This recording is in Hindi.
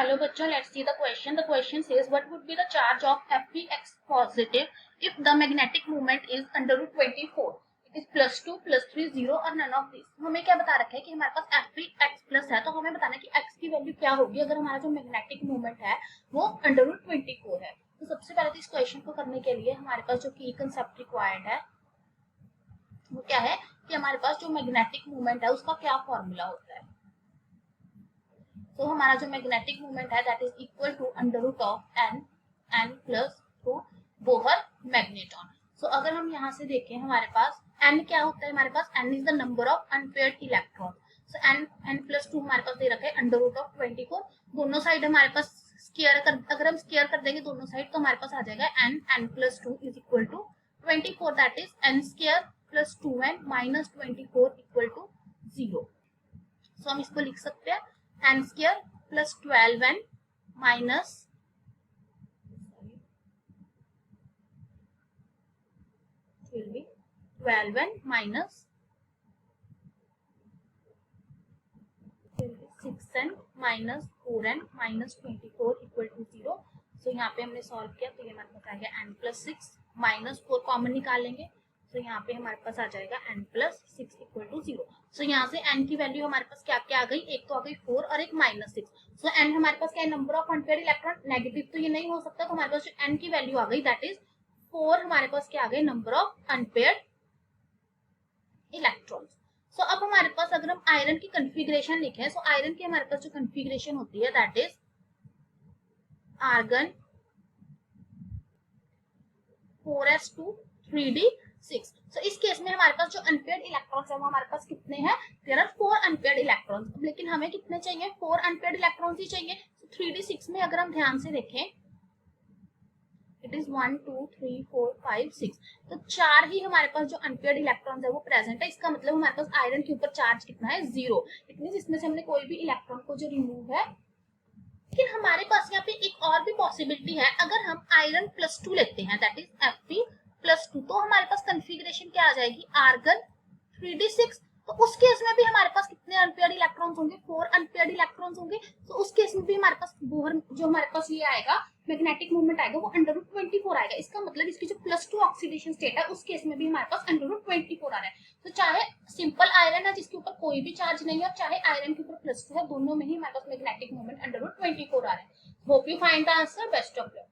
Hello bachcho, let's see the question. The question says what would be the charge of Fex positive if the magnetic moment is under root 24? It is +2, +3, 0 और none of these. हमें क्या बता रखा है कि हमारे पास Fx प्लस है, तो हमें बताना है कि x की वैल्यू क्या होगी अगर हमारा जो मैग्नेटिक मोमेंट है वो अंडर रूट 24 है. तो सबसे पहले तो इस क्वेश्चन को करने के लिए हमारे पास जो की कंसेप्ट रिक्वायर्ड है वो क्या है कि हमारे पास जो मैग्नेटिक मोमेंट है उसका क्या फॉर्मूला होता है. तो हमारा जो मैग्नेटिक मोमेंट है that is equal to under root of n plus two Bohr magneton. So अगर हम यहाँ से देखें हमारे पास n क्या होता है, हमारे पास n is the number of unpaired electron. So n plus to हमारे पास दे रखा है अंडर रूट ऑफ 24. दोनों साइड हमारे पास अगर हम स्क्वायर कर देंगे दोनों साइड तो हमारे पास आ जाएगा n plus two is equal to 24 that is n square plus 2n minus 24 equal to 0. So हम इसको लिख सकते हैं n square plus 12n minus 12n minus 6n minus 4n minus 24 equal to 0. So यहाँ पे हमने सॉल्व किया तो ये हमारे पास आ गया n प्लस 6 माइनस 4 कॉमन निकालेंगे तो यहाँ पे हमारे पास आ जाएगा n plus 6 equal to 0. So यहाँ से n की वैल्यू हमारे पास क्या क्या आ गई, एक तो आ गई 4 और एक माइनस 6. सो n हमारे पास क्या है, number of unpaired electron. Negative तो ये नहीं हो सकता, तो हमारे पास जो n की वैल्यू आ गई दैट इज 4. हमारे पास क्या आ गए, नंबर ऑफ अनपेयर्ड इलेक्ट्रॉन्स. सो अब हमारे पास अगर हम आयरन की कन्फिग्रेशन लिखें, सो आयरन की हमारे पास जो कन्फिग्रेशन होती है that is argon 4s2 3d6. सो इस केस में हमारे पास जो अनपेयर्ड इलेक्ट्रॉन्स है वो हमारे पास कितने हैं, देयर आर 4 अनपेयर्ड इलेक्ट्रॉन्स. लेकिन हमें कितने चाहिए, 4 अनपेयर्ड इलेक्ट्रॉन्स ही चाहिए. 3d6 में अगर हम ध्यान से देखें इट इज 1 2 3 4 5 6, तो 4 ही हमारे पास जो अनपेयर्ड इलेक्ट्रॉन्स है वो प्रेजेंट है. इसका मतलब हमारे पास आयरन के ऊपर चार्ज कितना है, 0. इट मींस इसमें से हमने कोई भी इलेक्ट्रॉन को जो रिमूव है. लेकिन हमारे पास यहाँ पे एक और भी पॉसिबिलिटी है, अगर हम आयरन प्लस 2 लेते हैं दैट इज Fe प्लस 2, तो हमारे पास कन्फिग्रेशन क्या आ जाएगी, आर्गन 3d6. तो उस केस में भी हमारे पास कितने अनपेयर्ड इलेक्ट्रॉन्स होंगे, 4 अनपेयर्ड इलेक्ट्रॉन्स होंगे. तो उस केस में भी हमारे पास बोहर जो हमारे पास ये आएगा मैग्नेटिक मोमेंट आएगा वो अंडर रूट 24 आएगा. इसका मतलब इसकी जो +2 ऑक्सीडेशन स्टेट है उस केस में भी हमारे पास अंडर रूट 24 आ रहा है. तो चाहे सिंपल आयरन है जिसके ऊपर कोई भी चार्ज नहीं है और चाहे आयरन के ऊपर +2 है, दोनों में ही हमारे पास मैग्नेटिक मोमेंट अंडर रूट 24 आ रहा है. Hope you find the answer. Best of luck.